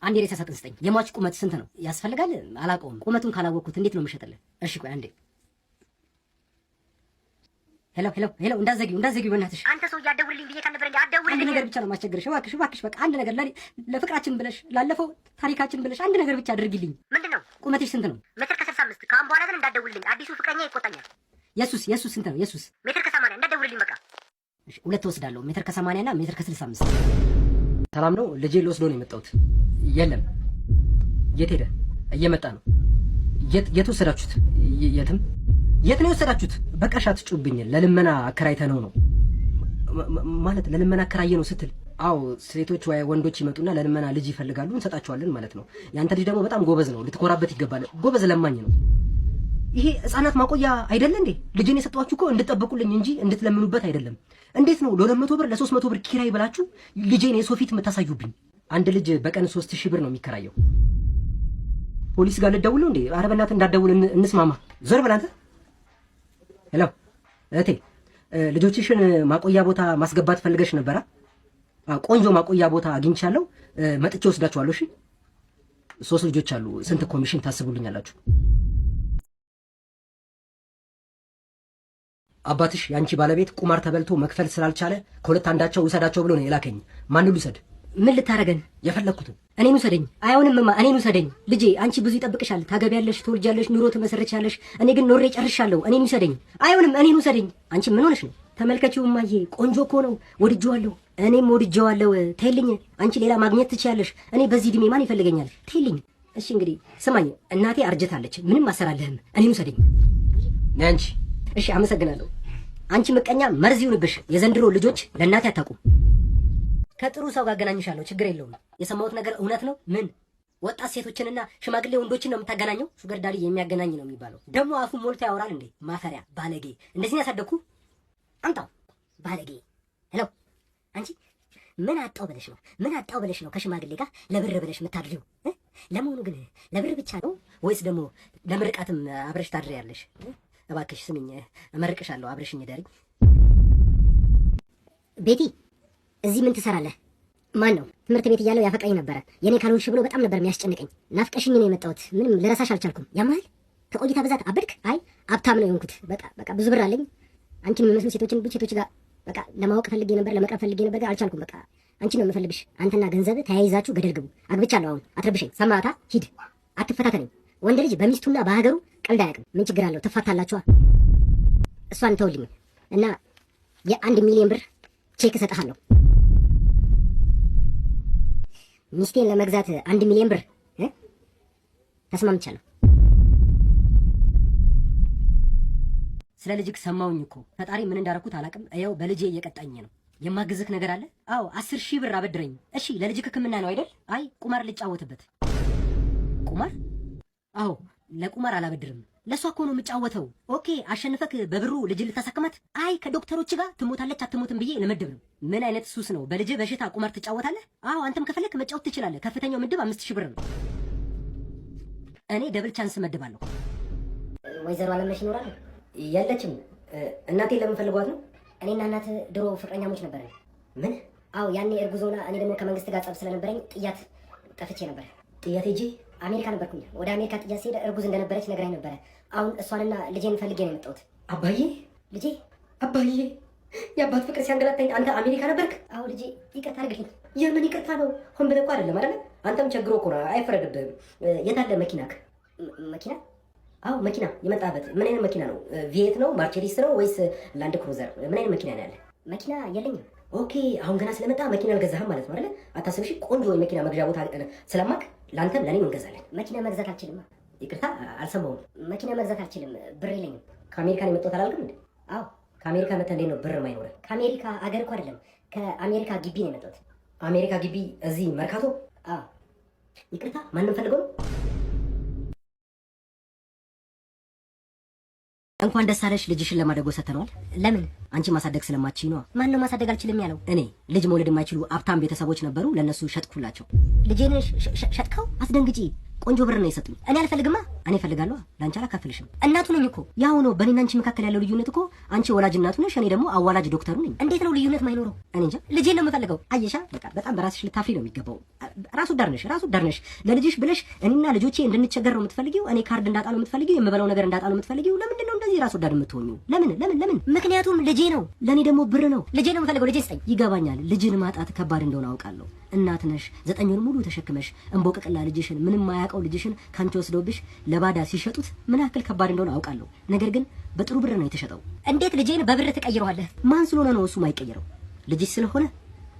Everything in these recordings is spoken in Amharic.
አንድ የሬሳ ሳጥን ስጠኝ። የሟች ቁመት ስንት ነው? ያስፈልጋል? አላውቀውም። ቁመቱን ካላወቅኩት እንዴት ነው የምሸጥልህ? እሺ ቆይ አንዴ። ሄሎ፣ እንዳትዘጊው በእናትሽ። አንተ ሰው እያደውልልኝ ብዬ ካልነበረ አትደውልልኝ። አንድ ነገር ብቻ ነው ማስቸገርሽ። እባክሽ በቃ አንድ ነገር ለፍቅራችን ብለሽ ላለፈው ታሪካችን ብለሽ አንድ ነገር ብቻ አድርጊልኝ። ምንድን ነው? ቁመትሽ ስንት ነው? ሜትር ከ65 ከአሁን በኋላ ግን እንዳትደውልልኝ። አዲሱ ፍቅረኛ ይቆጣኛል። የሱስ ስንት ነው? የሱስ ሜትር ከ80 እንዳትደውልልኝ በቃ። እሺ ሁለት ወስዳለሁ። ሜትር ከ80 እና ሜትር ከ65። ሰላም ነው? ልጄ ልወስዶ ነው የመጣሁት። የለም። የት ሄደ? እየመጣ ነው። የት ወሰዳችሁት? የትም። የት ነው የወሰዳችሁት? በቃ ሻትጩብኝ። ለልመና አከራይተ ነው ማለት ለልመና አከራየ ነው ስትል? አዎ ሴቶች ወይ ወንዶች ይመጡና ለልመና ልጅ ይፈልጋሉ፣ እንሰጣቸዋለን ማለት ነው። ያንተ ልጅ ደግሞ በጣም ጎበዝ ነው፣ ልትኮራበት ይገባል። ጎበዝ ለማኝ ነው። ይሄ ህፃናት ማቆያ አይደለ እንዴ? ልጅን የሰጧችሁ እኮ እንድትጠብቁልኝ እንጂ እንድትለምኑበት አይደለም። እንዴት ነው ለ200 ብር ለ300 ብር ኪራይ ብላችሁ ልጄን የሰው ፊት የምታሳዩብኝ? አንድ ልጅ በቀን 3000 ብር ነው የሚከራየው። ፖሊስ ጋር ልደውል ነው እንዴ? ኧረ በእናትህ እንዳትደውል፣ እንስማማ። ዞር በል አንተ። ሄሎ እህቴ፣ ልጆችሽን ማቆያ ቦታ ማስገባት ፈልገሽ ነበራ? ቆንጆ ማቆያ ቦታ አግኝቻለሁ፣ መጥቼ ወስዳችኋለሁ። እሺ 3 ልጆች አሉ። ስንት ኮሚሽን ታስቡልኛላችሁ? አባትሽ ያንቺ ባለቤት ቁማር ተበልቶ መክፈል ስላልቻለ ከሁለት አንዳቸው ውሰዳቸው ብሎ ነው የላከኝ። ማን ልውሰድ? ምን ልታረገን? የፈለኩትን። እኔን ውሰደኝ። አይሆንምማ፣ እኔን ውሰደኝ። ልጄ አንቺ ብዙ ይጠብቅሻል። ታገቢያለሽ፣ ትወልጃለሽ፣ ኑሮ ትመሰርቻለሽ። እኔ ግን ኖሬ ጨርሻለሁ። እኔን ውሰደኝ። አይሆንም፣ እኔን ውሰደኝ። አንቺ ምን ሆነሽ ነው? ተመልከቺው እማዬ፣ ቆንጆ እኮ ነው። ወድጄዋለሁ። እኔም ወድጄዋለሁ። ተይልኝ። አንቺ ሌላ ማግኘት ትችያለሽ። እኔ በዚህ እድሜ ማን ይፈልገኛል? ተይልኝ። እሺ እንግዲህ ስማኝ፣ እናቴ አርጅታለች። ምንም አሰራልህም። እኔን ውሰደኝ። ነይ አንቺ። እሺ አመሰግናለሁ። አንቺ ምቀኛ መርዝ ይሁንብሽ። የዘንድሮ ልጆች ለእናቴ አታውቁም። ከጥሩ ሰው ጋር አገናኝሻለሁ፣ ችግር የለውም። የሰማሁት ነገር እውነት ነው? ምን ወጣት ሴቶችንና ሽማግሌ ወንዶችን ነው የምታገናኘው? ሹገር ዳዲ የሚያገናኝ ነው የሚባለው። ደግሞ አፉ ሞልቶ ያወራል እንዴ! ማፈሪያ ባለጌ! እንደዚህ ነው ያሳደግኩ? አምጣው ባለጌ! ሄሎ አንቺ ምን አጣው ብለሽ ነው ከሽማግሌ ጋር ለብር ብለሽ የምታድሪው? ለመሆኑ ግን ለብር ብቻ ነው ወይስ ደግሞ ለምርቃትም አብረሽ ታድሪያለሽ? እባክሽ ስሚኝ፣ እመርቅሻለሁ፣ አብረሽኝ ደሪ። ቤቲ እዚህ ምን ትሰራለህ? ማን ነው? ትምህርት ቤት እያለሁ ያፈቅረኝ ነበረ። የኔ ካልሆንሽ ብሎ በጣም ነበር የሚያስጨንቀኝ። ናፍቀሽኝ ነው የመጣሁት። ምንም ልረሳሽ አልቻልኩም። ያማል ከቆይታ ብዛት አበድክ? አይ ሀብታም ነው የሆንኩት። በቃ ብዙ ብር አለኝ። አንቺን የሚመስሉ ሴቶች ጋር በቃ ለማወቅ ፈልጌ ነበር፣ ለመቅረብ ፈልጌ ነበር፣ አልቻልኩም። በቃ አንቺን ነው የምፈልግሽ። አንተና ገንዘብ ተያይዛችሁ ገደል ግቡ። አግብቻለሁ። አሁን አትረብሸኝ። ሰማታ? ሂድ፣ አትፈታተነኝ። ወንድ ልጅ በሚስቱና በሀገሩ ቀልድ አያውቅም። ምን ችግር አለው? ትፋታላችኋ። እሷን ተውልኝ እና የ1 ሚሊዮን ብር ቼክ እሰጥሃለሁ። ሚስቴን ለመግዛት 1 ሚሊዮን ብር ተስማምቻለሁ። ስለ ልጅክ ሰማውኝ እኮ ፈጣሪ ምን እንዳረኩት አላውቅም። ያው በልጄ እየቀጣኝ ነው። የማግዝክ ነገር አለ? አዎ 10,000 ብር አበድረኝ። እሺ ለልጅክ ሕክምና ነው አይደል? አይ ቁማር ልጫወትበት። ቁማር? አዎ ለቁማር አላበድርም። ለሷ እኮ ነው የምጫወተው። ኦኬ አሸንፈክ በብሩ ልጅ ልታሳክማት? አይ ከዶክተሮች ጋር ትሞታለች አትሞትም ብዬ ለምድብ ነው። ምን አይነት ሱስ ነው? በልጅ በሽታ ቁማር ትጫወታለህ? አዎ አንተም ከፈለክ መጫወት ትችላለህ። ከፍተኛው ምድብ 5,000 ብር ነው። እኔ ደብል ቻንስ መድባለሁ። ወይዘሮ አለምነሽ ይኖራል? የለችም። እናቴ ለምን ፈልጓት ነው? እኔና እናት ድሮ ፍቅረኛሞች ነበረን። ምን? አዎ ያኔ እርጉዞና እኔ ደግሞ ከመንግስት ጋር ጸብ ስለነበረኝ ጥያት ጠፍቼ ነበር። ጥያት ሄጄ አሜሪካ ነበርኩኝ። ወደ አሜሪካ ጥያት ሲሄድ እርጉዝ እንደነበረች ነግራኝ ነበረ። አሁን እሷንና ልጄን ፈልጌ ነው የመጣሁት። አባዬ ልጄ፣ አባዬ የአባት ፍቅር ሲያንገላታኝ አንተ አሜሪካ ነበርክ? አዎ ልጄ ይቅርታ አድርግልኝ። የምን ይቅርታ ነው? ሆን ብለህ እኮ አይደለም አይደለ? አንተም ቸግሮ እኮ ነው፣ አይፈረድብህም። የታለ መኪናክ? መኪና? አዎ መኪና የመጣበት። ምን አይነት መኪና ነው? ቪየት ነው? ማርቼዲስ ነው ወይስ ላንድ ክሩዘር? ምን አይነት መኪና ነው ያለ? መኪና የለኝም። ኦኬ አሁን ገና ስለመጣ መኪና አልገዛህም ማለት ነው አይደለ? አታስብሽ። ቆንጆ የመኪና መግዣ ቦታ ስለማክ ለአንተም ለእኔም እንገዛለን። መኪና መግዛት አልችልም። ይቅርታ አልሰማሁም። መኪና መግዛት አልችልም፣ ብር የለኝም። ከአሜሪካ ነው የመጣሁት አላልክም እንዴ? አዎ ከአሜሪካ መጥተህ እንዴት ነው ብር የማይኖርህ? ከአሜሪካ አገር እኮ አይደለም፣ ከአሜሪካ ግቢ ነው የመጣሁት። አሜሪካ ግቢ እዚህ መርካቶ? አዎ ይቅርታ ማንም ፈልገው ነው? እንኳን ደስ አለሽ፣ ልጅሽን ለማደጎ ሰተነዋል። ለምን? አንቺ ማሳደግ ስለማትችይ ነው። ማን ነው ማሳደግ አልችልም ያለው? እኔ። ልጅ መውለድ የማይችሉ ሀብታም ቤተሰቦች ነበሩ፣ ለነሱ ሸጥኩላቸው። ልጄን ሸጥከው? አስደንግጪ። ቆንጆ ብር ነው የሰጡኝ። እኔ አልፈልግማ። እኔ እፈልጋለሁ። ላንቺ አላካፍልሽም። እናቱ ነኝ እኮ። ያው ነው በእኔና አንቺ መካከል ያለው ልዩነት እኮ አንቺ ወላጅ እናቱ ነሽ፣ እኔ ደግሞ አዋላጅ ዶክተሩ ነኝ። እንዴት ነው ልዩነት ማይኖረው? እኔ እንጃ። ልጄን ነው የምፈልገው። አየሻ፣ በቃ በጣም በራስሽ ልታፍሪ ነው የሚገባው። ራሱ ዳር ነሽ። ለልጅሽ ብለሽ እኔና ልጆቼ እንድንቸገር ነው የምትፈልጊው? እኔ ካርድ እንዳጣ ነው የምትፈልጊው? የምበላው ነገር እንዳጣ ነው የምትፈልጊው? ለምንድን ነው እንደዚህ ራስ ወዳድ የምትሆኚው? ለምን? ምክንያቱም ልጄ ነው፣ ለኔ ደግሞ ብር ነው። ልጄ ነው የምፈልገው። ልጄ ስጠኝ። ይገባኛል፣ ልጅን ማጣት ከባድ እንደሆነ አውቃለሁ። እናት ነሽ፣ 9 ወር ሙሉ ተሸክመሽ እንቦቅቅላ ልጅሽን፣ ምንም ማያውቀው ልጅሽን ካንቺ ወስደውብሽ ለባዳ ሲሸጡት ምን ያክል ከባድ እንደሆነ አውቃለሁ። ነገር ግን በጥሩ ብር ነው የተሸጠው። እንዴት ልጄን በብር ትቀይረዋለህ? ማን ስለሆነ ነው እሱ ማይቀይረው? ልጅሽ ስለሆነ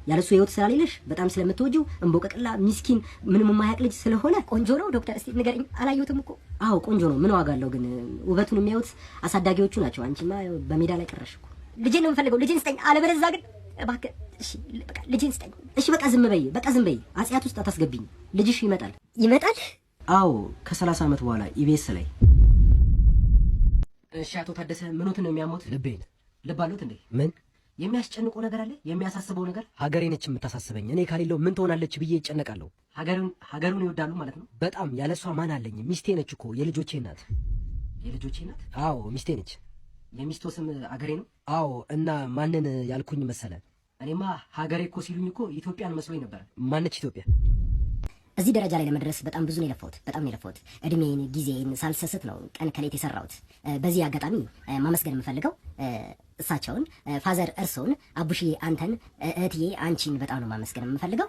ያለሱ ህይወት ስላሌለሽ በጣም ስለምትወጂው እንቦቅቅላ ሚስኪን ምንም የማያውቅ ልጅ ስለሆነ። ቆንጆ ነው ዶክተር፣ እስቲ ንገረኝ። አላየሁትም እኮ። አዎ ቆንጆ ነው። ምን ዋጋ አለው ግን? ውበቱን የሚያዩት አሳዳጊዎቹ ናቸው። አንቺማ በሜዳ ላይ ቀረሽ እኮ። ልጄን ነው የምፈልገው። ልጄን ስጠኝ፣ አለበለዚያ ግን እባክህ። እሺ በቃ ልጄን ስጠኝ። እሺ በቃ ዝም በይ። አጽያት ውስጥ አታስገቢኝ። ልጅሽ ይመጣል። አዎ ከ30 ዓመት በኋላ ኢቢኤስ ላይ። እሺ አቶ ታደሰ ምኖትን ነው የሚያሞት? ልቤን። ልብ አሉት እንዴ? ምን የሚያስጨንቀው ነገር አለ? የሚያሳስበው ነገር? ሀገሬ ነች የምታሳስበኝ። እኔ ካሌለው ምን ትሆናለች ብዬ ይጨነቃለሁ። ሀገሩን ይወዳሉ ማለት ነው? በጣም ያለሷ ማን አለኝ? ሚስቴ ነች እኮ፣ የልጆቼ እናት። የልጆቼ እናት? አዎ ሚስቴ ነች። የሚስቶ ስም አገሬ ነው? አዎ። እና ማንን ያልኩኝ መሰለ? እኔማ ሀገሬ እኮ ሲሉኝ እኮ ኢትዮጵያን መስሎኝ ነበር። ማነች ኢትዮጵያ? እዚህ ደረጃ ላይ ለመድረስ በጣም ብዙ ነው የለፋሁት። እድሜን ጊዜን ሳልሰስት ነው ቀን ከሌት የሰራሁት። በዚህ አጋጣሚ ማመስገን የምፈልገው እሳቸውን፣ ፋዘር እርሶን፣ አቡሽዬ አንተን፣ እህትዬ አንቺን በጣም ነው ማመስገን የምፈልገው።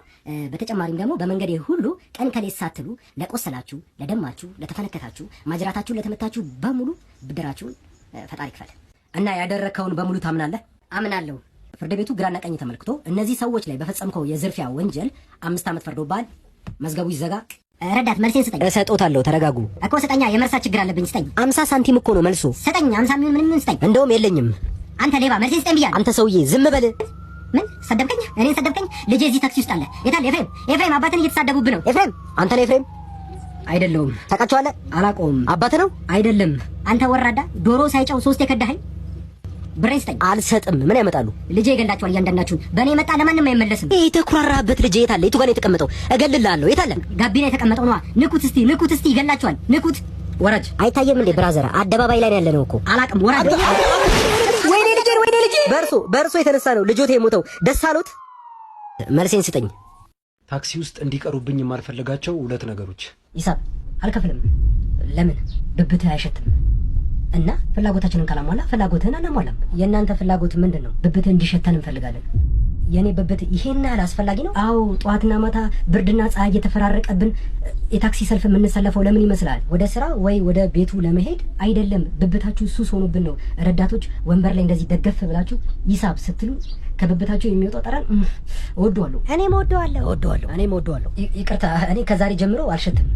በተጨማሪም ደግሞ በመንገዴ ሁሉ ቀን ከሌት ሳትሉ ለቆሰላችሁ፣ ለደማችሁ፣ ለተፈነከታችሁ፣ ማጅራታችሁን ለተመታችሁ በሙሉ ብድራችሁን ፈጣሪ ይክፈል። እና ያደረከውን በሙሉ ታምናለህ? አምናለሁ። ፍርድ ቤቱ ግራና ቀኝ ተመልክቶ እነዚህ ሰዎች ላይ በፈጸምከው የዝርፊያ ወንጀል 5 ዓመት ፈርዶብሃል። መዝገቡ ይዘጋ። ረዳት መልሴን ስጠኝ። እሰጦታለሁ። ተረጋጉ እኮ ስጠኛ። የመርሳት ችግር አለብኝ። ስጠኝ። 50 ሳንቲም እኮ ነው መልሱ። ስጠኝ። 50 ምን ስጠኝ። እንደውም የለኝም። አንተ ሌባ፣ መልሴን ስጠኝ ብያለሁ። አንተ ሰውዬ ዝም በል። ምን ሰደብከኝ? እኔን ሰደብከኝ? ልጄ እዚህ ታክሲ ውስጥ አለ። የታለ ኤፍሬም? አባትን እየተሳደቡብህ ነው። ኤፍሬም? አንተ ነህ ኤፍሬም? አይደለሁም። ታውቃቸዋለህ? አላውቀውም። አባትህ ነው? አይደለም። አንተ ወራዳ፣ ዶሮ ሳይጨው 3 የከዳኸኝ። ብሬን ስጠኝ። አልሰጥም። ምን ያመጣሉ? ልጄ ይገላችኋል እያንዳንዳችሁን። በእኔ መጣ ለማንም አይመለስም። የተኩራራበት ልጄ የት አለ? የቱ ጋር ነው የተቀመጠው? እገልልሃለሁ። የት አለ? ጋቢና የተቀመጠው ነዋ። ንኩት እስቲ ይገላችኋል። ንኩት። ወራጅ አይታየም እንዴ ብራዘር? አደባባይ ላይ ነው ያለነው እኮ። አላቅም። ወራጅ። ወይኔ ልጄ! በእርሶ የተነሳ ነው ልጆቴ የሞተው። ደስ አሎት? መልሴን ስጠኝ። ታክሲ ውስጥ እንዲቀሩብኝ የማልፈልጋቸው 2 ነገሮች። ሂሳብ አልከፍልም። ለምን? ብብትህ አይሸትም። እና ፍላጎታችንን ካላሟላ ፍላጎትህን አናሟላም። የእናንተ ፍላጎት ምንድን ነው? ብብትህ እንዲሸተን እንፈልጋለን። የኔ ብብት ይሄን ያህል አስፈላጊ ነው? አዎ። ጠዋትና ማታ ብርድና ፀሐይ እየተፈራረቀብን የታክሲ ሰልፍ የምንሰለፈው ለምን ይመስላል? ወደ ስራ ወይ ወደ ቤቱ ለመሄድ አይደለም። ብብታችሁ ሱስ ሆኖብን ነው። ረዳቶች ወንበር ላይ እንደዚህ ደገፍ ብላችሁ ሂሳብ ስትሉ ከብብታችሁ የሚወጣው ጠረን እወደዋለሁ። እኔም እወደዋለሁ። ይቅርታ፣ እኔ ከዛሬ ጀምሮ አልሸትም።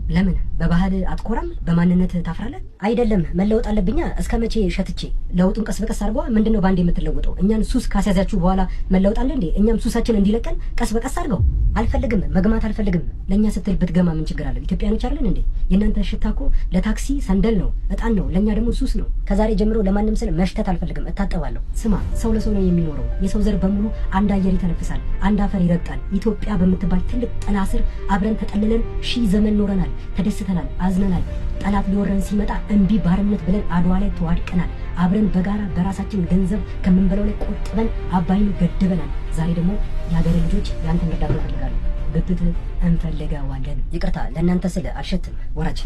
ለምን? በባህል አትኮራም? በማንነት ታፍራለህ? አይደለም፣ መለወጥ አለብኛ። እስከ መቼ ሸትቼ? ለውጡን ቀስ በቀስ አድርገዋ። ምንድነው ባንዴ የምትለውጠው? እኛን ሱስ ካስያዛችሁ በኋላ መለወጥ አለ እንዴ? እኛም ሱሳችን እንዲለቀን ቀስ በቀስ አድርገው። አልፈልግም፣ መግማት አልፈልግም። ለእኛ ስትል ብትገማ ምን ችግር አለው? ኢትዮጵያኖች አይደለን እንዴ? የእናንተ ሽታ እኮ ለታክሲ ሰንደል ነው፣ እጣን ነው። ለእኛ ደግሞ ሱስ ነው። ከዛሬ ጀምሮ ለማንም ስል መሽተት አልፈልግም፣ እታጠባለሁ። ስማ፣ ሰው ለሰው ነው የሚኖረው። የሰው ዘር በሙሉ አንድ አየር ይተነፍሳል፣ አንድ አፈር ይረግጣል። ኢትዮጵያ በምትባል ትልቅ ጥላ ስር አብረን ተጠልለን 1000 ዘመን ኖረናል። ተደስተናል፣ አዝነናል። ጠላት ሊወረን ሲመጣ እምቢ ባርነት ብለን አድዋ ላይ ተዋድቀናል። አብረን በጋራ በራሳችን ገንዘብ ከምንበላው ላይ ቆጥበን አባይን ገድበናል። ዛሬ ደግሞ የሀገር ልጆች ያንተን እርዳታ እንፈልጋለን። ብብት እንፈልጋለን። ይቅርታ፣ ለእናንተ ስል አልሸትም። ወራጅ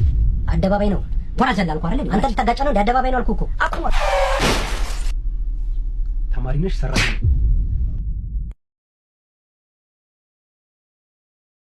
አደባባይ ነው። ወራጅ አለ አልኩህ አይደል? አንተ ልታጋጫ ነው። አደባባይ ነው አልኩህ እኮ። ተማሪ ነሽ? ሰራተኛ